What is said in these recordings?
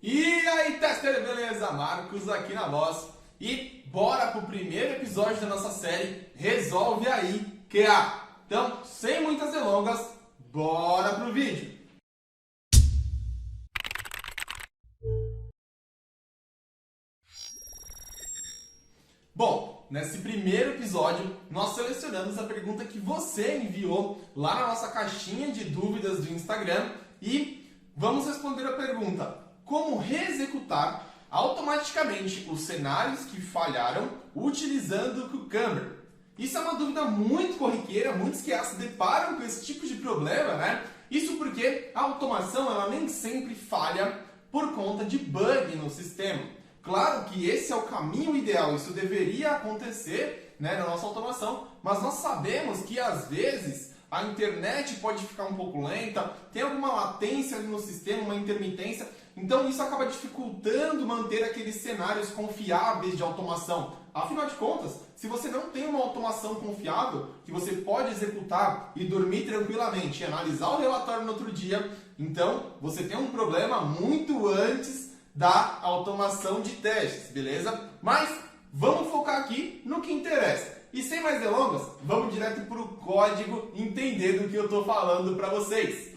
E aí, tester, beleza? Marcos aqui na voz. E bora pro primeiro episódio da nossa série Resolve Aí QA. Então, sem muitas delongas, bora pro vídeo. Bom, nesse primeiro episódio, nós selecionamos a pergunta que você enviou lá na nossa caixinha de dúvidas do Instagram e vamos responder a pergunta: como reexecutar automaticamente os cenários que falharam utilizando o Cucumber? Isso é uma dúvida muito corriqueira, muitos que se deparam com esse tipo de problema, né? Isso porque a automação ela nem sempre falha por conta de bug no sistema. Claro que esse é o caminho ideal, isso deveria acontecer, né, na nossa automação, mas nós sabemos que às vezes a internet pode ficar um pouco lenta, tem alguma latência ali no sistema, uma intermitência, então isso acaba dificultando manter aqueles cenários confiáveis de automação. Afinal de contas, se você não tem uma automação confiável, que você pode executar e dormir tranquilamente e analisar o relatório no outro dia, então você tem um problema muito antes da automação de testes, beleza? Mas vamos focar aqui no que interessa. E sem mais delongas, vamos direto para o código entender do que eu estou falando para vocês.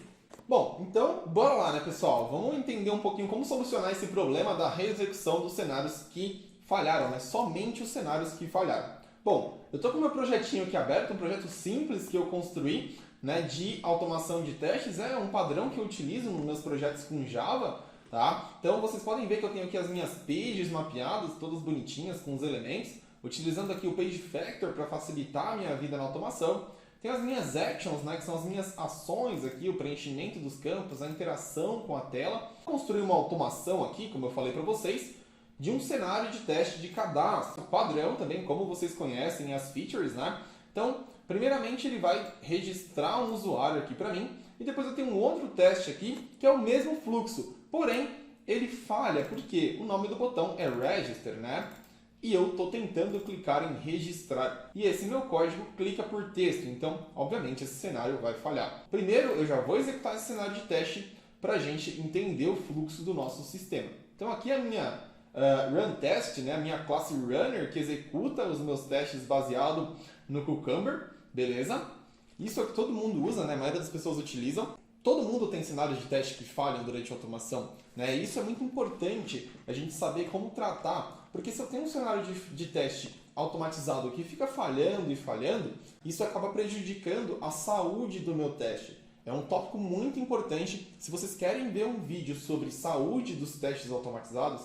Bom, então bora lá, né, pessoal? Vamos entender um pouquinho como solucionar esse problema da reexecução dos cenários que falharam, né? Somente os cenários que falharam. Bom, eu estou com o meu projetinho aqui aberto, um projeto simples que eu construí, né, de automação de testes. É um padrão que eu utilizo nos meus projetos com Java. Tá? Então vocês podem ver que eu tenho aqui as minhas pages mapeadas, todas bonitinhas com os elementos, utilizando aqui o Page Factor para facilitar a minha vida na automação. Tem as minhas actions, né, que são as minhas ações aqui, o preenchimento dos campos, a interação com a tela. Construir uma automação aqui, como eu falei para vocês, de um cenário de teste de cadastro padrão também, como vocês conhecem as features, né? Então, primeiramente ele vai registrar um usuário aqui para mim, e depois eu tenho um outro teste aqui, que é o mesmo fluxo. Porém, ele falha porque o nome do botão é Register, né? E eu estou tentando clicar em registrar. E esse meu código clica por texto, então, obviamente, esse cenário vai falhar. Primeiro, eu já vou executar esse cenário de teste para a gente entender o fluxo do nosso sistema. Então, aqui é a minha run test, né? A minha classe runner que executa os meus testes baseado no Cucumber, beleza? Isso é o que todo mundo usa, né? A maioria das pessoas utilizam. Todo mundo tem cenários de teste que falham durante a automação, né? E isso é muito importante a gente saber como tratar, porque se eu tenho um cenário de teste automatizado que fica falhando e falhando, isso acaba prejudicando a saúde do meu teste. É um tópico muito importante. Se vocês querem ver um vídeo sobre saúde dos testes automatizados,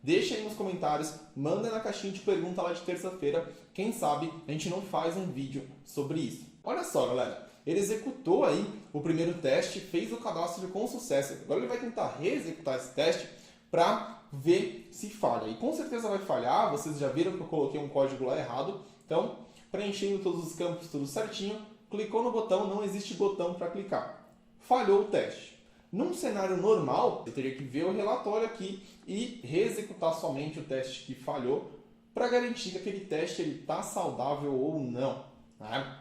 deixa aí nos comentários, manda na caixinha de pergunta lá de terça-feira. Quem sabe a gente não faz um vídeo sobre isso. Olha só, galera. Ele executou aí o primeiro teste, fez o cadastro com sucesso. Agora ele vai tentar reexecutar esse teste para ver se falha. E com certeza vai falhar, vocês já viram que eu coloquei um código lá errado. Então, preenchendo todos os campos, tudo certinho, clicou no botão, não existe botão para clicar. Falhou o teste. Num cenário normal, eu teria que ver o relatório aqui e reexecutar somente o teste que falhou para garantir que aquele teste está saudável ou não, né?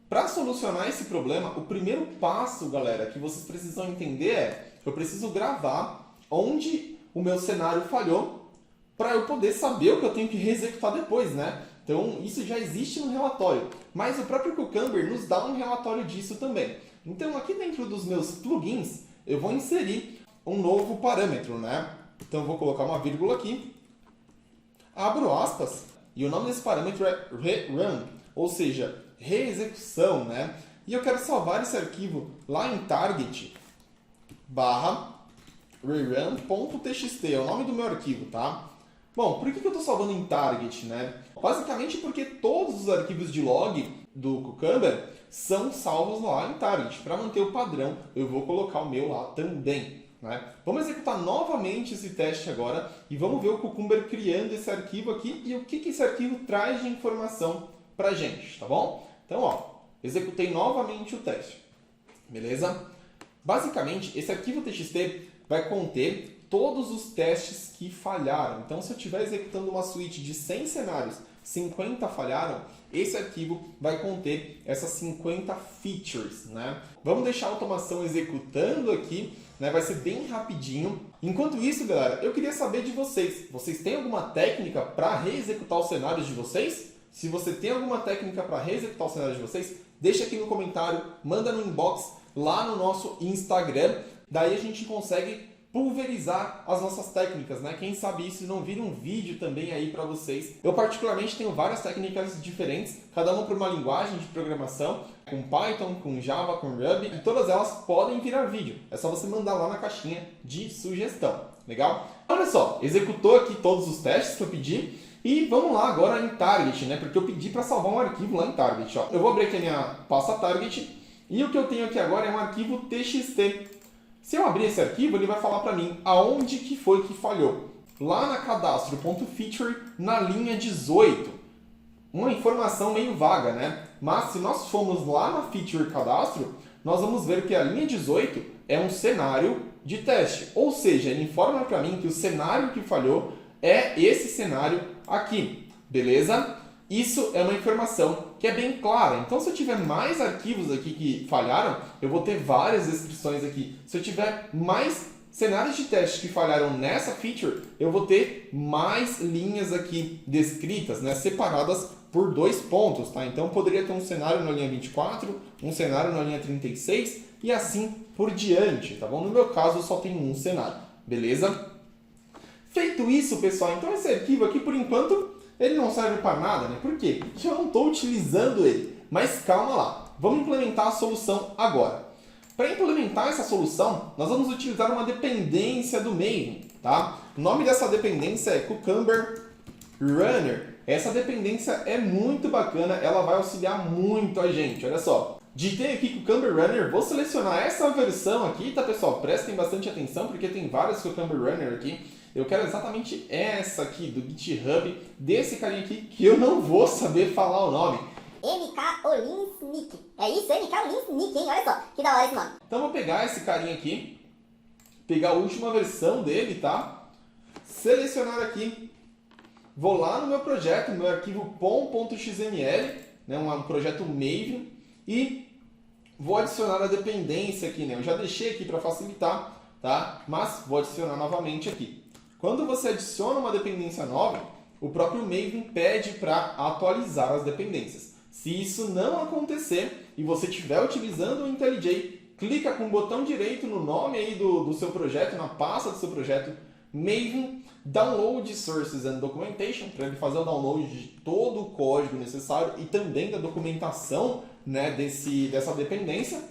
Para solucionar esse problema, o primeiro passo, galera, que vocês precisam entender é: eu preciso gravar onde o meu cenário falhou para eu poder saber o que eu tenho que reexecutar depois, né? Então, isso já existe no relatório, mas o próprio Cucumber nos dá um relatório disso também. Então, aqui dentro dos meus plugins, eu vou inserir um novo parâmetro, né? Então, eu vou colocar uma vírgula aqui, abro aspas, e o nome desse parâmetro é rerun, ou seja, reexecução, né? E eu quero salvar esse arquivo lá em target /rerun.txt, é o nome do meu arquivo, tá? Bom, por que eu estou salvando em target, né? Basicamente porque todos os arquivos de log do Cucumber são salvos lá em target. Para manter o padrão, eu vou colocar o meu lá também, né? Vamos executar novamente esse teste agora e vamos ver o Cucumber criando esse arquivo aqui e o que esse arquivo traz de informação pra gente, tá bom? Então, ó, executei novamente o teste, beleza? Basicamente, esse arquivo txt vai conter todos os testes que falharam. Então, se eu estiver executando uma suite de 100 cenários, 50 falharam, esse arquivo vai conter essas 50 features, né? Vamos deixar a automação executando aqui, né? Vai ser bem rapidinho Enquanto isso, galera, eu queria saber de vocês. Vocês têm alguma técnica para reexecutar os cenários de vocês? Se você tem alguma técnica para reexecutar os cenários de vocês, deixa aqui no comentário, manda no inbox lá no nosso Instagram. Daí a gente consegue pulverizar as nossas técnicas, né? Quem sabe isso não vira um vídeo também aí para vocês. Eu particularmente tenho várias técnicas diferentes, cada uma para uma linguagem de programação, com Python, com Java, com Ruby, e todas elas podem virar vídeo. É só você mandar lá na caixinha de sugestão, legal? Olha só, executou aqui todos os testes que eu pedi e vamos lá agora em Target, né? Porque eu pedi para salvar um arquivo lá em Target, ó. Eu vou abrir aqui a minha pasta Target e o que eu tenho aqui agora é um arquivo TXT. Se eu abrir esse arquivo, ele vai falar para mim aonde que foi que falhou. Lá na cadastro.feature, na linha 18. Uma informação meio vaga, né? Mas se nós formos lá na feature cadastro, nós vamos ver que a linha 18 é um cenário de teste. Ou seja, ele informa para mim que o cenário que falhou é esse cenário aqui. Beleza? Isso é uma informação que é bem clara. Então, se eu tiver mais arquivos aqui que falharam, eu vou ter várias descrições aqui. Se eu tiver mais cenários de teste que falharam nessa feature, eu vou ter mais linhas aqui descritas, né, separadas por 2 pontos. Tá? Então, poderia ter um cenário na linha 24, um cenário na linha 36 e assim por diante. Tá bom? No meu caso, só tem um cenário. Beleza? Feito isso, pessoal, então esse arquivo aqui, por enquanto, ele não serve para nada, né? Por quê? Porque eu não estou utilizando ele. Mas calma lá, vamos implementar a solução agora. Para implementar essa solução, nós vamos utilizar uma dependência do Maven, tá? O nome dessa dependência é Cucumber Runner. Essa dependência é muito bacana, ela vai auxiliar muito a gente, olha só. Digitei aqui Cucumber Runner, vou selecionar essa versão aqui, tá pessoal? Prestem bastante atenção porque tem vários Cucumber Runner aqui. Eu quero exatamente essa aqui do GitHub, desse carinha aqui, que eu não vou saber falar o nome. MK Olinsnik. É isso, MK Olinsnik, hein? Olha só, que da hora esse nome. Então eu vou pegar esse carinha aqui, pegar a última versão dele, tá? Selecionar aqui, vou lá no meu projeto, no meu arquivo pom.xml, né? Um projeto Maven, e vou adicionar a dependência aqui, né? Eu já deixei aqui para facilitar, tá? Mas vou adicionar novamente aqui. Quando você adiciona uma dependência nova, o próprio Maven pede para atualizar as dependências. Se isso não acontecer e você estiver utilizando o IntelliJ, clica com o botão direito no nome aí do seu projeto, na pasta do seu projeto, Maven, Download Sources and Documentation, para ele fazer o download de todo o código necessário e também da documentação, né, dessa dependência.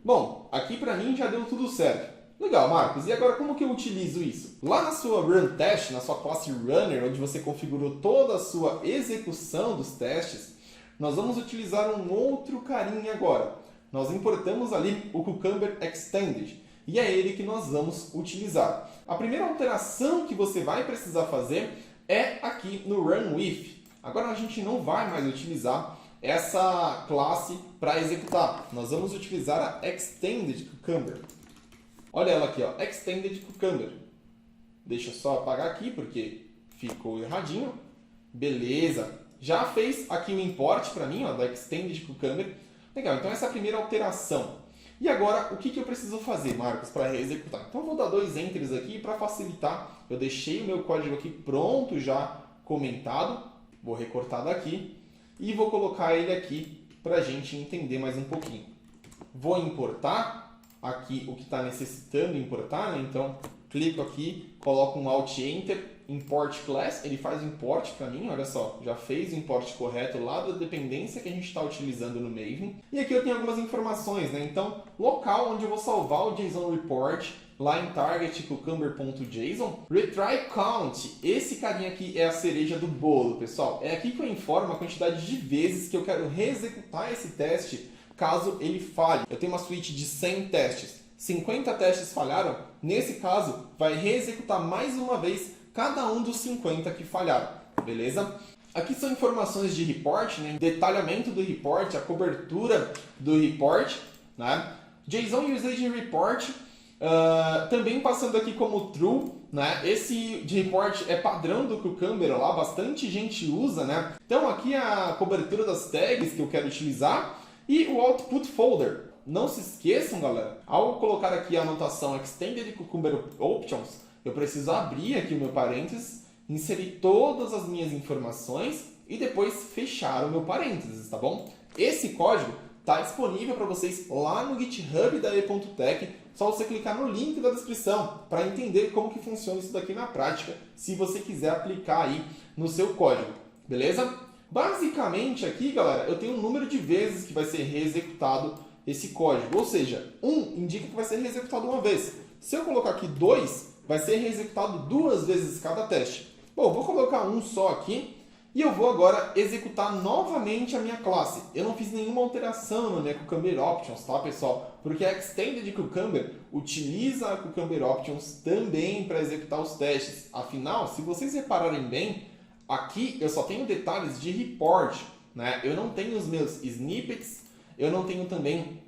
Bom, aqui para mim já deu tudo certo. Legal, Marcos. E agora como que eu utilizo isso? Lá na sua Run Test, na sua classe Runner, onde você configurou toda a sua execução dos testes, nós vamos utilizar um outro carinha agora. Nós importamos ali o Cucumber Extended e é ele que nós vamos utilizar. A primeira alteração que você vai precisar fazer é aqui no Run With. Agora a gente não vai mais utilizar essa classe para executar. Nós vamos utilizar a Extended Cucumber. Olha ela aqui, ó, Extended Cucumber. Deixa eu só apagar aqui porque ficou erradinho. Beleza. Já fez aqui o import para mim, ó, da Extended Cucumber. Legal, então essa é a primeira alteração. E agora, o que eu preciso fazer, Marcos, para reexecutar? Então eu vou dar 2 enters aqui para facilitar. Eu deixei o meu código aqui pronto, já comentado. Vou recortar daqui e vou colocar ele aqui para a gente entender mais um pouquinho. Vou importar aqui o que está necessitando importar, né? Então clico aqui, coloco um Alt Enter, Import Class, ele faz o import para mim, olha só, já fez o import correto lá da dependência que a gente está utilizando no Maven. E aqui eu tenho algumas informações, né? Então, local onde eu vou salvar o JSON Report, lá em target cucumber.json. Retry count, esse carinha aqui é a cereja do bolo, pessoal. É aqui que eu informo a quantidade de vezes que eu quero reexecutar esse teste caso ele falhe. Eu tenho uma suite de 100 testes. 50 testes falharam, nesse caso vai reexecutar mais uma vez cada um dos 50 que falharam, beleza? Aqui são informações de report, né? Detalhamento do report, a cobertura do report, né? JSON Usage Report, também passando aqui como true, né? Esse de report é padrão do Cucumber lá, bastante gente usa, né? Então aqui a cobertura das tags que eu quero utilizar e o output folder. Não se esqueçam, galera, ao colocar aqui a anotação Extended Cucumber Options, Eu preciso abrir aqui o meu parênteses, inserir todas as minhas informações e depois fechar o meu parênteses, tá bom? Esse código está disponível para vocês lá no GitHub da E.Tech. Só você clicar no link da descrição para entender como que funciona isso daqui na prática, se você quiser aplicar aí no seu código, beleza? Basicamente aqui, galera, eu tenho um número de vezes que vai ser reexecutado esse código, ou seja, 1 indica que vai ser reexecutado uma vez. Se eu colocar aqui 2, vai ser reexecutado 2 vezes cada teste. Bom, vou colocar um só aqui e eu vou agora executar novamente a minha classe. Eu não fiz nenhuma alteração na minha Cucumber Options, tá, pessoal? Porque a Extended Cucumber utiliza a Cucumber Options também para executar os testes. Afinal, se vocês repararem bem, aqui eu só tenho detalhes de report, né? Eu não tenho os meus snippets, eu não tenho também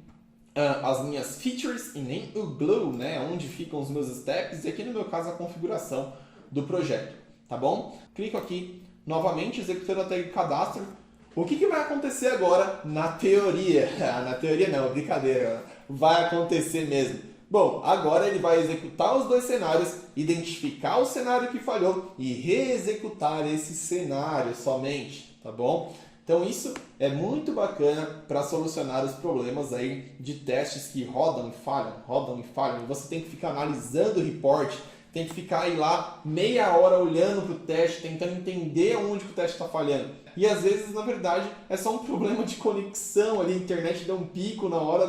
as minhas features e nem o glue, né? Onde ficam os meus steps e aqui no meu caso a configuração do projeto, tá bom? Clico aqui novamente, executando a tag cadastro. O que vai acontecer agora na teoria? Na teoria não, brincadeira, vai acontecer mesmo. Bom, agora ele vai executar os 2 cenários, identificar o cenário que falhou e reexecutar esse cenário somente, tá bom? Então isso é muito bacana para solucionar os problemas aí de testes que rodam e falham. Você tem que ficar analisando o report, tem que ficar aí lá meia hora olhando para o teste, tentando entender onde que o teste está falhando. E às vezes, na verdade, é só um problema de conexão ali, a internet dá um pico na hora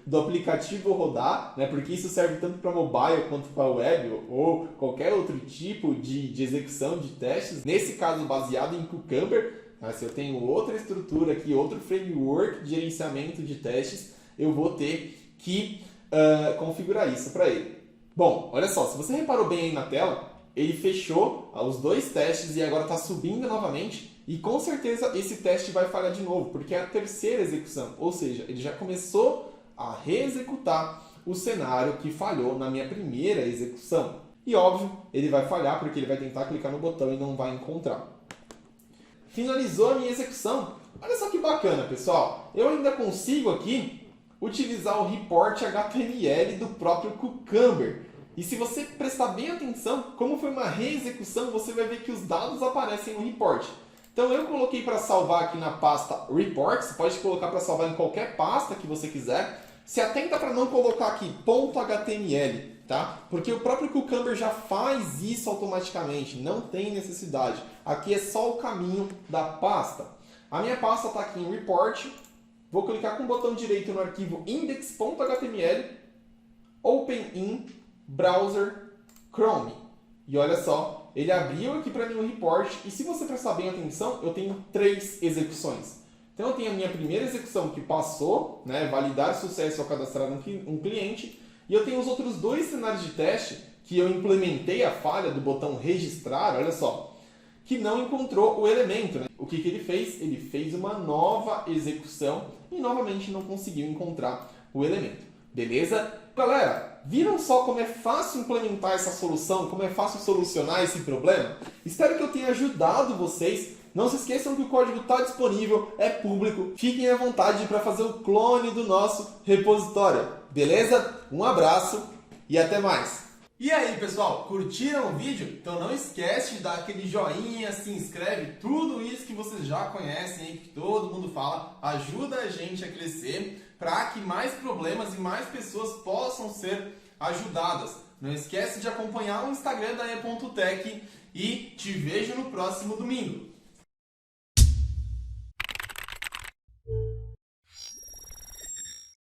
do aplicativo rodar, né? Porque isso serve tanto para mobile quanto para web ou qualquer outro tipo de execução de testes. Nesse caso, baseado em Cucumber, né? Se eu tenho outra estrutura aqui, outro framework de gerenciamento de testes, eu vou ter que configurar isso para ele. Bom, olha só, se você reparou bem aí na tela, ele fechou os 2 testes e agora está subindo novamente e com certeza esse teste vai falhar de novo, porque é a terceira execução, ou seja, ele já começou a reexecutar o cenário que falhou na minha primeira execução. E óbvio, ele vai falhar porque ele vai tentar clicar no botão e não vai encontrar. Finalizou a minha execução. Olha só que bacana, pessoal. Eu ainda consigo aqui utilizar o report HTML do próprio Cucumber. E se você prestar bem atenção, como foi uma reexecução, você vai ver que os dados aparecem no report. Então eu coloquei para salvar aqui na pasta Report, você pode colocar para salvar em qualquer pasta que você quiser. Se atenta para não colocar aqui .html, tá? Porque o próprio Cucumber já faz isso automaticamente, não tem necessidade. Aqui é só o caminho da pasta. A minha pasta está aqui em Report. Vou clicar com o botão direito no arquivo index.html, Open in Browser Chrome. E olha só, ele abriu aqui para mim o report e se você prestar bem atenção, eu tenho 3 execuções. Então eu tenho a minha primeira execução que passou, né, validar sucesso ao cadastrar um cliente, e eu tenho os outros 2 cenários de teste que eu implementei a falha do botão registrar, olha só, que não encontrou o elemento. Né? O que ele fez? Ele fez uma nova execução e novamente não conseguiu encontrar o elemento. Beleza? Galera, viram só como é fácil implementar essa solução, como é fácil solucionar esse problema? Espero que eu tenha ajudado vocês. Não se esqueçam que o código está disponível, é público. Fiquem à vontade para fazer o clone do nosso repositório. Beleza? Um abraço e até mais! E aí, pessoal, curtiram o vídeo? Então não esquece de dar aquele joinha, se inscreve, tudo isso que vocês já conhecem aí, que todo mundo fala, ajuda a gente a crescer para que mais problemas e mais pessoas possam ser ajudadas. Não esquece de acompanhar o Instagram da E.Tech e te vejo no próximo domingo.